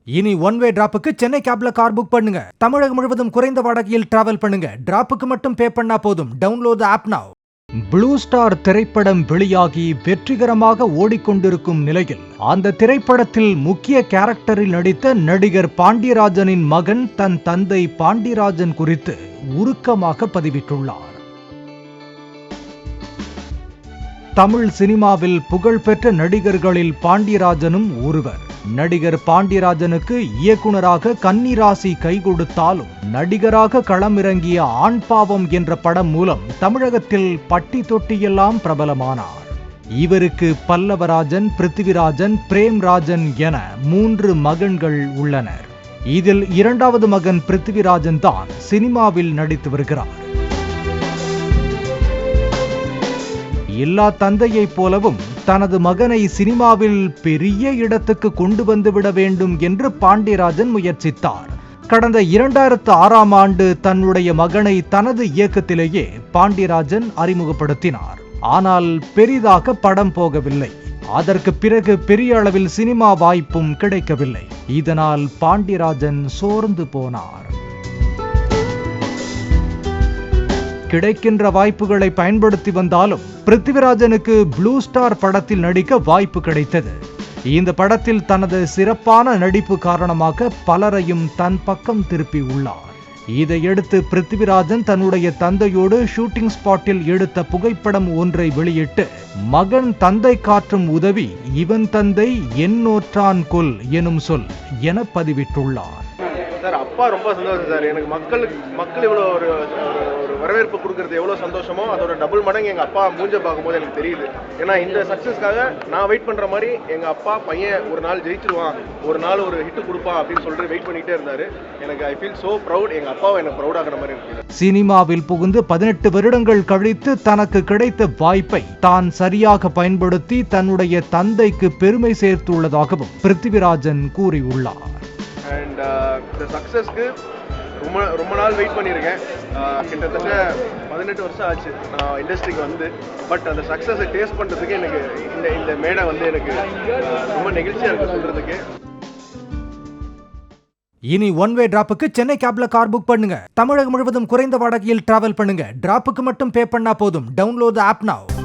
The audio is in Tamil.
இனி ஒன் வே டிராப்புக்கு சென்னை கேப்ல கார் புக் பண்ணுங்க. தமிழகம் முழுவதும் குறைந்த வாடகையில் டிராவல் பண்ணுங்க. டிராப்புக்கு மட்டும் பே பண்ணா போதும். டவுன்லோட் தி ஆப் நவ. ப்ளூ ஸ்டார் திரைப்படம் வெளியாகி வெற்றிகரமாக ஓடிக்கொண்டிருக்கும் நிலையில் அந்த திரைப்படத்தில் முக்கிய கேரக்டரில் நடித்த நடிகர் பாண்டியராஜனின் மகன் தன் தந்தை பாண்டியராஜன் குறித்து உருக்கமாக பதிவிட்டுள்ளார். தமிழ் சினிமாவில் புகழ்பெற்ற நடிகர்களில் பாண்டியராஜனும் ஒருவர். நடிகர் பாண்டியராஜனுக்கு இயக்குனராக கன்னிராசி கை கொடுத்தாலும் நடிகராக களமிறங்கிய ஆண் பாவம் என்ற படம் மூலம் தமிழகத்தில் பட்டி தொட்டியெல்லாம் பிரபலமானார். இவருக்கு பல்லவராஜன், பிருத்திவிராஜன், பிரேம்ராஜன் என 3 மகன்கள் உள்ளனர். இதில் 2வது மகன் பிருத்திவிராஜன் தான் சினிமாவில் நடித்து வருகிறார். எல்லா தந்தையைப் போலவும் தனது மகனை சினிமாவில் பெரிய இடத்துக்கு கொண்டு வந்துவிட வேண்டும் என்று பாண்டியராஜன் முயற்சித்தார். கடந்த 2006ஆம் ஆண்டு தன்னுடைய மகனை தனது இயக்கத்திலேயே பாண்டியராஜன் அறிமுகப்படுத்தினார். ஆனால் பெரிதாக படம் போகவில்லை. அதற்கு பிறகு பெரிய அளவில் சினிமா வாய்ப்பும் கிடைக்கவில்லை. இதனால் பாண்டியராஜன் சோர்ந்து போனார். கிடைக்கின்ற வாய்ப்புகளை பயன்படுத்தி வந்தாலும் பிருத்திவிராஜனுக்கு ப்ளூ ஸ்டார் படத்தில் நடிக்க வாய்ப்பு கிடைத்தது. இந்த படத்தில் தனது சிறப்பான நடிப்பு காரணமாக பலரையும் தன் பக்கம் திருப்பி உள்ளார். இதையடுத்து பிருத்திவிராஜன் தன்னுடைய தந்தையோடு ஷூட்டிங் ஸ்பாட்டில் எடுத்த புகைப்படம் ஒன்றை வெளியிட்டு, மகன் தந்தை காற்றும் உதவி இவன் தந்தை என்னோற்றான் கொல் எனும் சொல் என பதிவிட்டுள்ளார். சார், அப்பா ரொம்ப சந்தோஷம் சார். எனக்கு மக்கள் இவ்வளோ ஒரு வரவேற்பு கொடுக்கறது எவ்வளோ சந்தோஷமோ அதோட டபுள் மடங்கு எங்கள் அப்பா மூஞ்ச பார்க்கும்போது எனக்கு தெரியுது. ஏன்னா இந்த சக்ஸஸ்க்காக நான் வெயிட் பண்ணுற மாதிரி எங்கள் அப்பா பையன் ஒரு நாள் ஜெயிச்சிருவான், ஒரு நாள் ஒரு ஹிட் கொடுப்பான் அப்படின்னு சொல்லிட்டு வெயிட் பண்ணிகிட்டே இருந்தார். எனக்கு ஐ ஃபீல் ஸோ ப்ரௌட். எங்கள் அப்பாவை எனக்கு ப்ரௌடாகிற மாதிரி இருக்கு. சினிமாவில் புகுந்து 18 வருடங்கள் கழித்து தனக்கு கிடைத்த வாய்ப்பை தான் சரியாக பயன்படுத்தி தன்னுடைய தந்தைக்கு பெருமை சேர்த்துள்ளதாகவும் பிருத்திவிராஜன் கூறியுள்ளார். அண்ட் இந்த சக்ஸஸ்க்கு ரொம்ப நாள் வெயிட் பண்ணியிருக்கேன். கிட்டத்தட்ட 18 வருஷம் ஆச்சு நான் இண்டஸ்ட்ரிக்கு வந்து. பட் அந்த சக்ஸஸை டேஸ்ட் பண்ணுறதுக்கு எனக்கு இந்த மேடை வந்து எனக்கு ரொம்ப நெகிழ்ச்சியாக இருக்குது சொல்கிறதுக்கு. இனி ஒன் வே டிராப்புக்கு சென்னை கேப்ல கார் புக் பண்ணுங்க. தமிழகம் முழுவதும் குறைந்த வாடகையில் டிராவல் பண்ணுங்க. டிராப்புக்கு மட்டும் பே பண்ணா போதும். டவுன்லோட் தி ஆப் நவ.